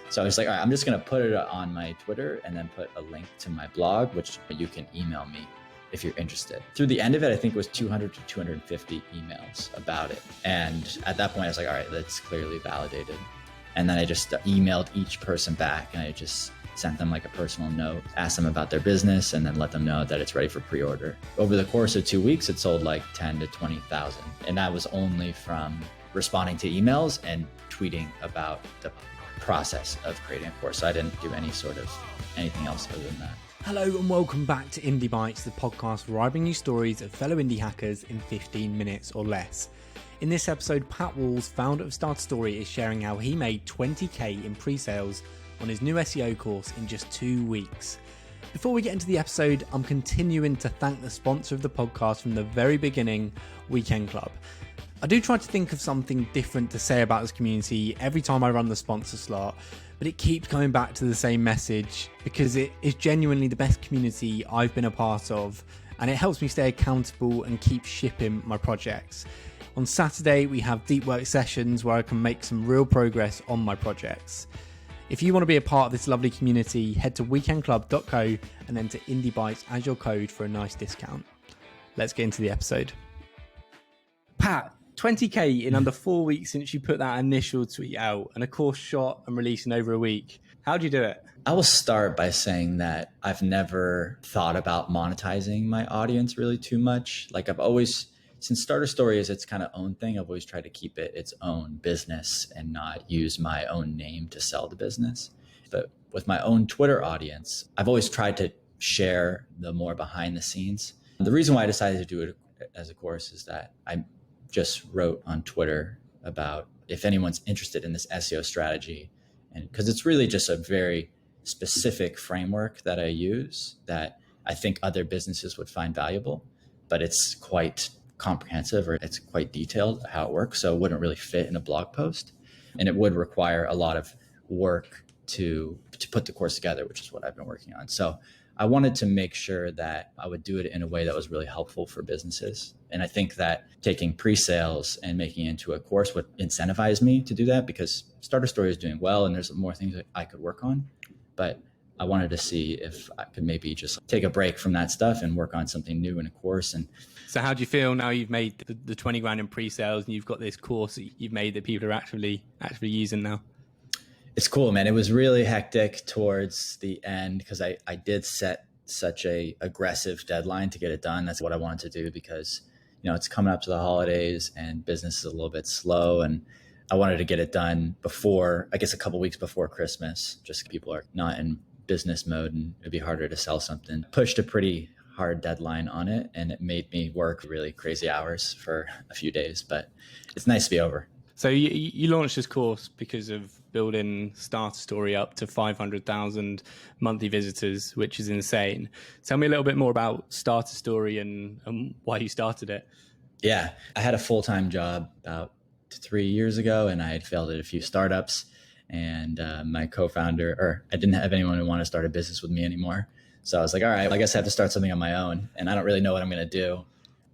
So I was like, all right, I'm just going to put it on my Twitter and then put a link to my blog, which you can email me if you're interested. Through the end of it, I think it was 200 to 250 emails about it. And at that point, I was like, all right, that's clearly validated. And then I just emailed each person back, and I just sent them like a personal note, asked them about their business, and then let them know that it's ready for pre-order. Over the course of 2 weeks, it sold like 10 to 20,000. And that was only from responding to emails and tweeting about the process of creating a course. So I didn't do anything else other than that. Hello and welcome back to Indie Bites, the podcast where I bring you stories of fellow indie hackers in 15 minutes or less. In this episode, Pat Walls, founder of Starter Story, is sharing how he made 20k in pre-sales on his new SEO course in just 2 weeks. Before we get into the episode, I'm continuing to thank the sponsor of the podcast from the very beginning, Weekend Club. I do try to think of something different to say about this community every time I run the sponsor slot, but it keeps coming back to the same message because it is genuinely the best community I've been a part of, and it helps me stay accountable and keep shipping my projects. On Saturday, we have deep work sessions where I can make some real progress on my projects. If you want to be a part of this lovely community, head to weekendclub.co and enter Indie Bites as your code for a nice discount. Let's get into the episode. Pat, 20k in under 4 weeks since you put that initial tweet out, and a course shot and released in over a week. How'd you do it? I will start by saying that I've never thought about monetizing my audience really too much. Like since Starter Story is its kind of own thing, I've always tried to keep it its own business and not use my own name to sell the business. But with my own Twitter audience, I've always tried to share the more behind the scenes. The reason why I decided to do it as a course is that I just wrote on Twitter about if anyone's interested in this SEO strategy, and because it's really just a very specific framework that I use that I think other businesses would find valuable, but it's quite comprehensive, or it's quite detailed how it works. So it wouldn't really fit in a blog post, and it would require a lot of work to put the course together, which is what I've been working on. So I wanted to make sure that I would do it in a way that was really helpful for businesses. And I think that taking pre-sales and making it into a course would incentivize me to do that, because Starter Story is doing well and there's more things that I could work on. But I wanted to see if I could maybe just take a break from that stuff and work on something new in a course. And so how do you feel now you've made the 20 grand in pre-sales and you've got this course that you've made that people are actually using now? It's cool, man. It was really hectic towards the end because I did set such a aggressive deadline to get it done. That's what I wanted to do because, it's coming up to the holidays and business is a little bit slow. And I wanted to get it done before, I guess, a couple weeks before Christmas, just people are not in business mode and it'd be harder to sell something. Pushed a pretty hard deadline on it and it made me work really crazy hours for a few days, but it's nice to be over. So you launched this course because of building Starter Story up to 500,000 monthly visitors, which is insane. Tell me a little bit more about Starter Story and why you started it. Yeah, I had a full-time job about 3 years ago and I had failed at a few startups, and my co-founder, I didn't have anyone who wanted to start a business with me anymore. So I was like, all right, I guess I have to start something on my own and I don't really know what I'm going to do.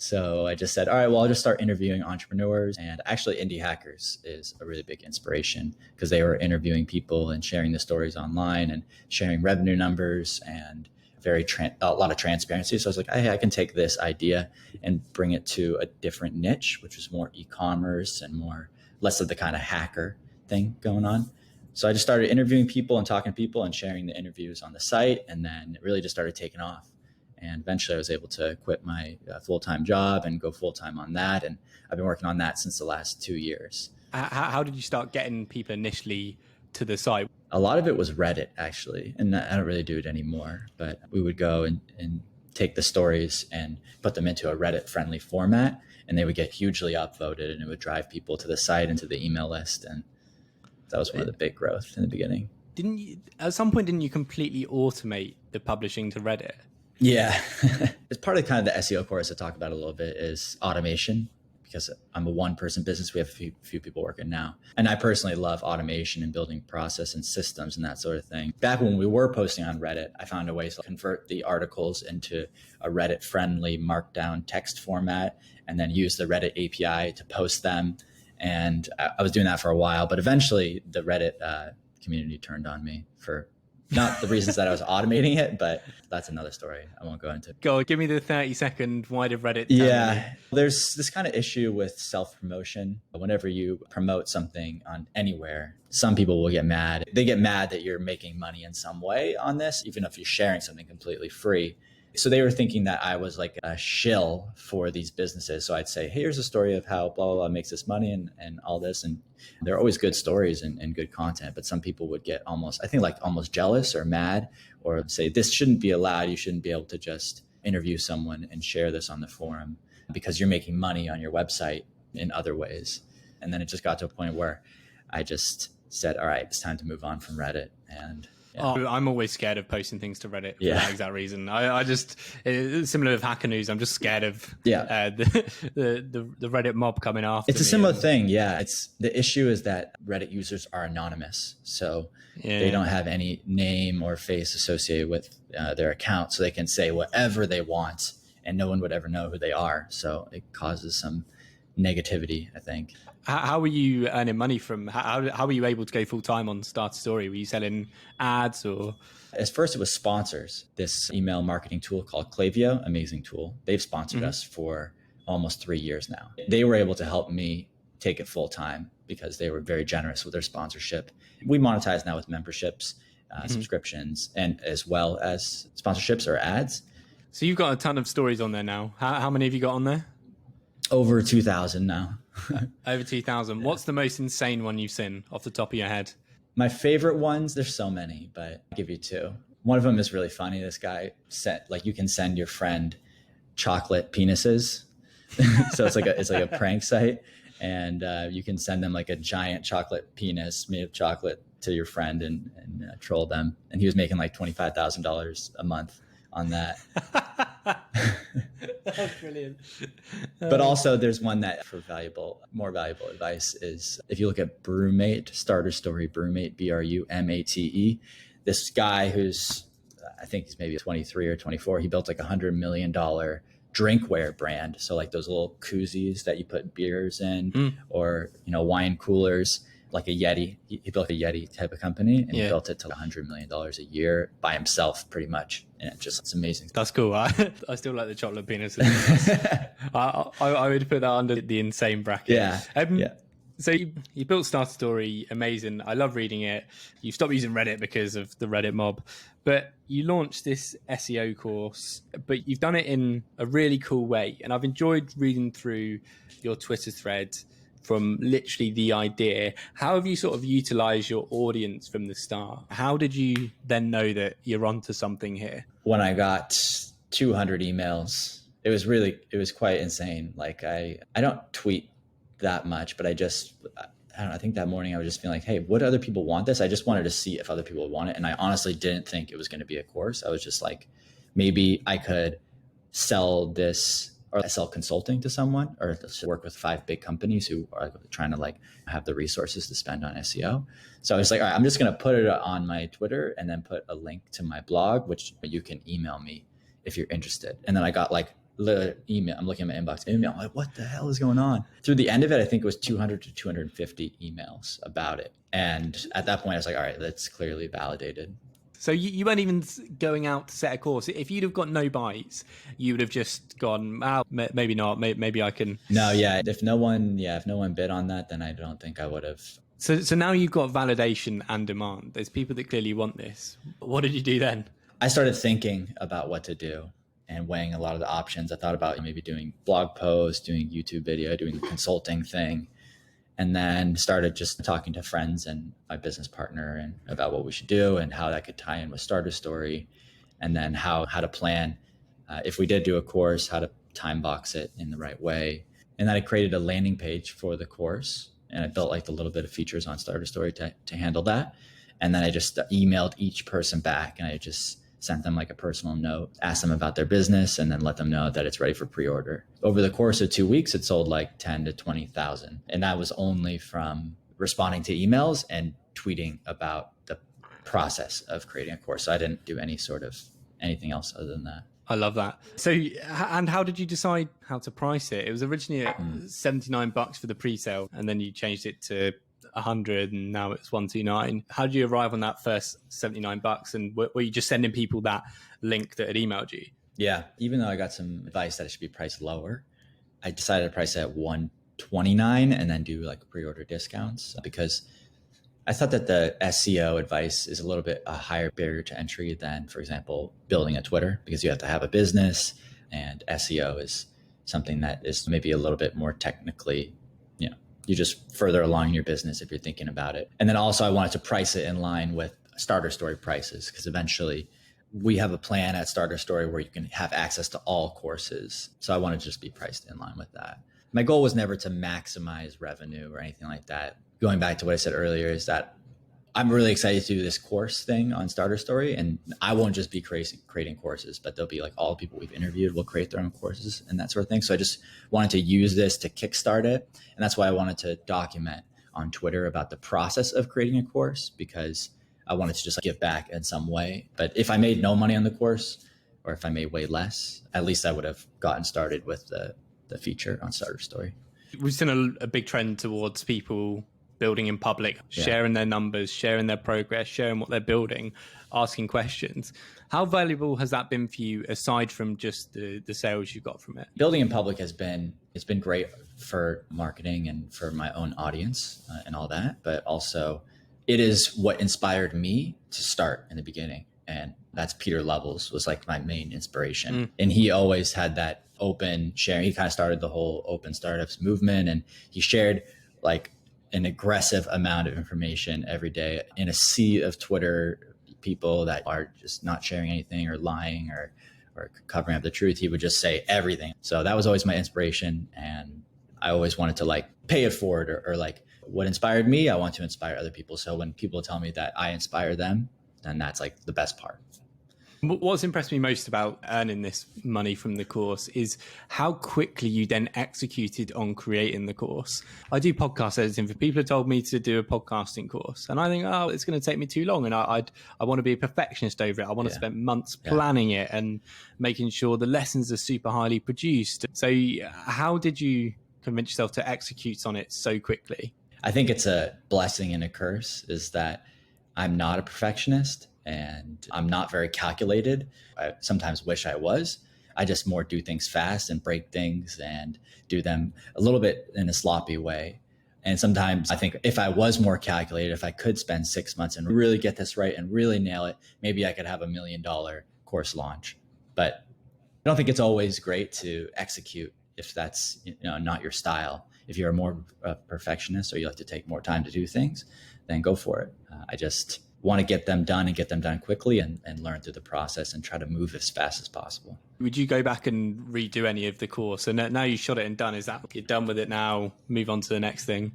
So I just said, all right, well, I'll just start interviewing entrepreneurs. And actually, Indie Hackers is a really big inspiration because they were interviewing people and sharing the stories online and sharing revenue numbers and a lot of transparency. So I was like, hey, I can take this idea and bring it to a different niche, which was more e-commerce and less of the kind of hacker thing going on. So I just started interviewing people and talking to people and sharing the interviews on the site. And then it really just started taking off. And eventually I was able to quit my full-time job and go full-time on that. And I've been working on that since the last 2 years. How did you start getting people initially to the site? A lot of it was Reddit, actually. And I don't really do it anymore. But we would go and take the stories and put them into a Reddit-friendly format. And they would get hugely upvoted. And it would drive people to the site and to the email list. And that was one of the big growth in the beginning. At some point, didn't you completely automate the publishing to Reddit? Yeah, it's part of kind of the SEO course I talk about a little bit is automation, because I'm a one-person business. We have a few people working now. And I personally love automation and building process and systems and that sort of thing. Back when we were posting on Reddit, I found a way to convert the articles into a Reddit-friendly markdown text format and then use the Reddit API to post them. And I was doing that for a while, but eventually the Reddit community turned on me for not the reasons that I was automating it, but that's another story I won't go into. Go on, give me the 30-second why did Reddit turn on you? There's this kind of issue with self-promotion. Whenever you promote something on anywhere, some people will get mad. They get mad that you're making money in some way on this, even if you're sharing something completely free. So they were thinking that I was like a shill for these businesses. So I'd say, hey, here's a story of how blah, blah, blah makes this money and all this. And they're always good stories and good content. But some people would get almost jealous or mad, or say, this shouldn't be allowed. You shouldn't be able to just interview someone and share this on the forum because you're making money on your website in other ways. And then it just got to a point where I just said, all right, it's time to move on from Reddit. And I'm always scared of posting things to Reddit for that exact reason. I just, similar with Hacker News, I'm just scared of the Reddit mob coming after It's a similar thing. Yeah. The issue is that Reddit users are anonymous. So they don't have any name or face associated with their account. So they can say whatever they want and no one would ever know who they are. So it causes some negativity, I think. How were you earning money from, how were you able to go full time on Start Story? Were you selling ads or? At first it was sponsors. This email marketing tool called Klaviyo, amazing tool. They've sponsored us for almost 3 years now. They were able to help me take it full time because they were very generous with their sponsorship. We monetize now with memberships, subscriptions, and as well as sponsorships or ads. So you've got a ton of stories on there now. How many have you got on there? Over 2,000 now. Over 2,000. Yeah. What's the most insane one you've seen off the top of your head? My favorite ones, there's so many, but I'll give you two. One of them is really funny. This guy said, you can send your friend chocolate penises. So it's like a prank site, and you can send them like a giant chocolate penis made of chocolate to your friend and troll them. And he was making like $25,000 a month on that. That's brilliant. But also there's one that for more valuable advice is if you look at Brewmate, Starter Story, Brewmate, Brumate. This guy who's, I think he's maybe 23 or 24, he built like $100 million drinkware brand. So like those little koozies that you put beers in or, wine coolers, like a Yeti. He built a Yeti type of company and he built it to $100 million a year by himself pretty much. And it's amazing. That's cool. I still like the chocolate penis. I would put that under the insane bracket. Yeah. So you built Starter Story, amazing. I love reading it. You stopped using Reddit because of the Reddit mob, but you launched this SEO course, but you've done it in a really cool way. And I've enjoyed reading through your Twitter thread from literally the idea. How have you sort of utilized your audience from the start? How did you then know that you're onto something here? When I got 200 emails, it was quite insane. Like I don't tweet that much, but I don't know, I think that morning I was just feeling like, hey, would other people want this? I just wanted to see if other people would want it. And I honestly didn't think it was going to be a course. I was just like, maybe I could sell this or sell consulting to someone or work with 5 big companies who are trying to have the resources to spend on SEO. So I was like, all right, I'm just going to put it on my Twitter and then put a link to my blog, which you can email me if you're interested. And then I got the email. I'm looking at my inbox email. I'm like, what the hell is going on? Through the end of it, I think it was 200 to 250 emails about it. And at that point I was like, all right, that's clearly validated. So you weren't even going out to set a course. If you'd have got no bites, you would have just gone, maybe not, maybe I can. No, yeah. If no one bid on that, then I don't think I would have. So now you've got validation and demand. There's people that clearly want this. What did you do then? I started thinking about what to do and weighing a lot of the options. I thought about maybe doing blog posts, doing YouTube video, doing the consulting thing. And then started just talking to friends and my business partner and about what we should do and how that could tie in with Starter Story. And then how to plan, if we did do a course, how to time box it in the right way. And then I created a landing page for the course. And I built the little bit of features on Starter Story to handle that. And then I just emailed each person back and I just sent them a personal note, asked them about their business, and then let them know that it's ready for pre-order. Over the course of 2 weeks, it sold 10 to 20,000. And that was only from responding to emails and tweeting about the process of creating a course. So I didn't do anything else other than that. I love that. So, and how did you decide how to price it? It was originally at $79 for the pre-sale, and then you changed it to 100 and now it's 129. How did you arrive on that first $79? And were you just sending people that link that had emailed you? Yeah. Even though I got some advice that it should be priced lower, I decided to price it at 129 and then do like pre-order discounts, because I thought that the SEO advice is a little bit a higher barrier to entry than, for example, building a Twitter, because you have to have a business, and SEO is something that is maybe a little bit more technically, you're just further along in your business if you're thinking about it. And then also I wanted to price it in line with Starter Story prices, because eventually we have a plan at Starter Story where you can have access to all courses. So I want to just be priced in line with that. My goal was never to maximize revenue or anything like that. Going back to what I said earlier, is that I'm really excited to do this course thing on Starter Story, and I won't just be creating courses, but there'll be like all the people we've interviewed will create their own courses and that sort of thing. So I just wanted to use this to kickstart it. And that's why I wanted to document on Twitter about the process of creating a course, because I wanted to just like give back in some way. But if I made no money on the course, or if I made way less, at least I would have gotten started with the feature on Starter Story. We've seen a big trend towards people building in public, sharing their numbers, sharing their progress, sharing what they're building, asking questions. How valuable has that been for you, aside from just the sales you got from it? Building in public it's been great for marketing and for my own audience and all that, but also it is what inspired me to start in the beginning. And that's Peter Levels was like my main inspiration. And he always had that open sharing. He kind of started the whole open startups movement, and he shared like an aggressive amount of information every day in a sea of Twitter people that are just not sharing anything or lying or covering up the truth. He would just say everything. So that was always my inspiration. And I always wanted to like pay it forward, or like what inspired me, I want to inspire other people. So when people tell me that I inspire them, then that's like the best part. What's impressed me most about earning this money from the course is how quickly you then executed on creating the course. I do podcast editing for people who told me to do a podcasting course, and I think, oh, it's going to take me too long, and I want to be a perfectionist over it. I want to spend months planning it and making sure the lessons are super highly produced. So how did you convince yourself to execute on it so quickly? I think it's a blessing and a curse, is that I'm not a perfectionist. And I'm not very calculated. I sometimes wish I was. I just more do things fast and break things and do them a little bit in a sloppy way. And sometimes I think if I was more calculated, if I could spend 6 months and really get this right and really nail it, maybe I could have $1 million course launch. But I don't think it's always great to execute if that's not your style. If you're more a perfectionist, or you like to take more time to do things, then go for it. I just want to get them done and get them done quickly, and learn through the process and try to move as fast as possible. Would you go back and redo any of the course? And now you shot it and done, is that you're done with it now, move on to the next thing?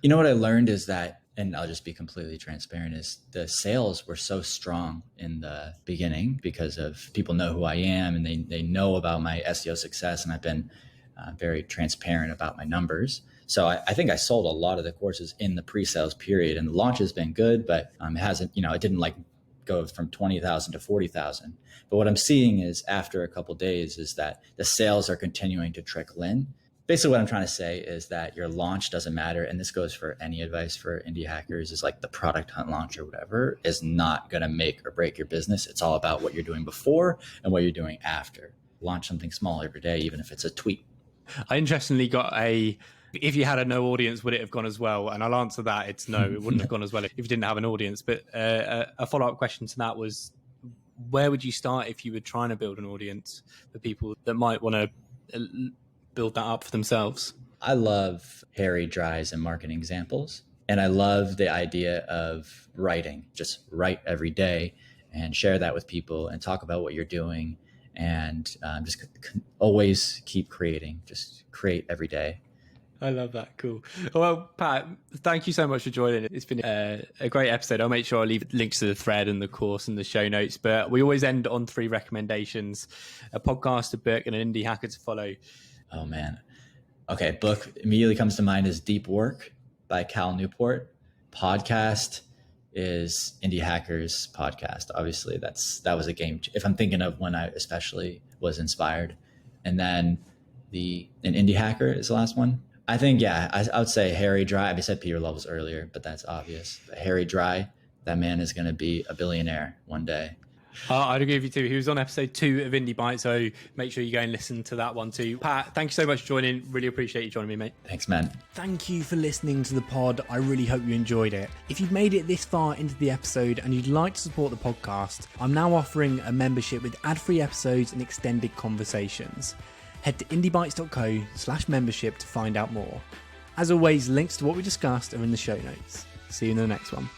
You know what I learned is that, and I'll just be completely transparent, is the sales were so strong in the beginning because of people know who I am, and they know about my SEO success, and I've been very transparent about my numbers. So I think I sold a lot of the courses in the pre-sales period, and the launch has been good, but it hasn't, it didn't like go from 20,000 to 40,000. But what I'm seeing is after a couple of days is that the sales are continuing to trickle in. Basically what I'm trying to say is that your launch doesn't matter. And this goes for any advice for indie hackers, is like the product hunt launch or whatever is not going to make or break your business. It's all about what you're doing before and what you're doing after. Launch something small every day, even if it's a tweet. I interestingly got if you had a no audience, would it have gone as well? And I'll answer that. It's no, it wouldn't have gone as well if you didn't have an audience. But a follow-up question to that was, where would you start if you were trying to build an audience for people that might want to build that up for themselves? I love hairy dries and marketing examples. And I love the idea of writing. Just write every day and share that with people and talk about what you're doing. And just always keep creating. Just create every day. I love that. Cool. Well, Pat, thank you so much for joining. It's been a great episode. I'll make sure I leave links to the thread and the course and the show notes. But we always end on 3 recommendations: a podcast, a book, and an indie hacker to follow. Oh, man. Okay. Book immediately comes to mind is Deep Work by Cal Newport. Podcast is Indie Hackers podcast. Obviously, that was a game. If I'm thinking of when I especially was inspired. And then an Indie Hacker is the last one. I think, yeah, I would say Harry Dry. I said Peter Levels earlier, but that's obvious. But Harry Dry, that man is going to be a billionaire one day. I'd agree with you too. He was on episode 2 of Indie Bite, so make sure you go and listen to that one too. Pat, thank you so much for joining. Really appreciate you joining me, mate. Thanks, man. Thank you for listening to the pod. I really hope you enjoyed it. If you've made it this far into the episode and you'd like to support the podcast, I'm now offering a membership with ad-free episodes and extended conversations. Head to indiebites.co/membership to find out more. As always, links to what we discussed are in the show notes. See you in the next one.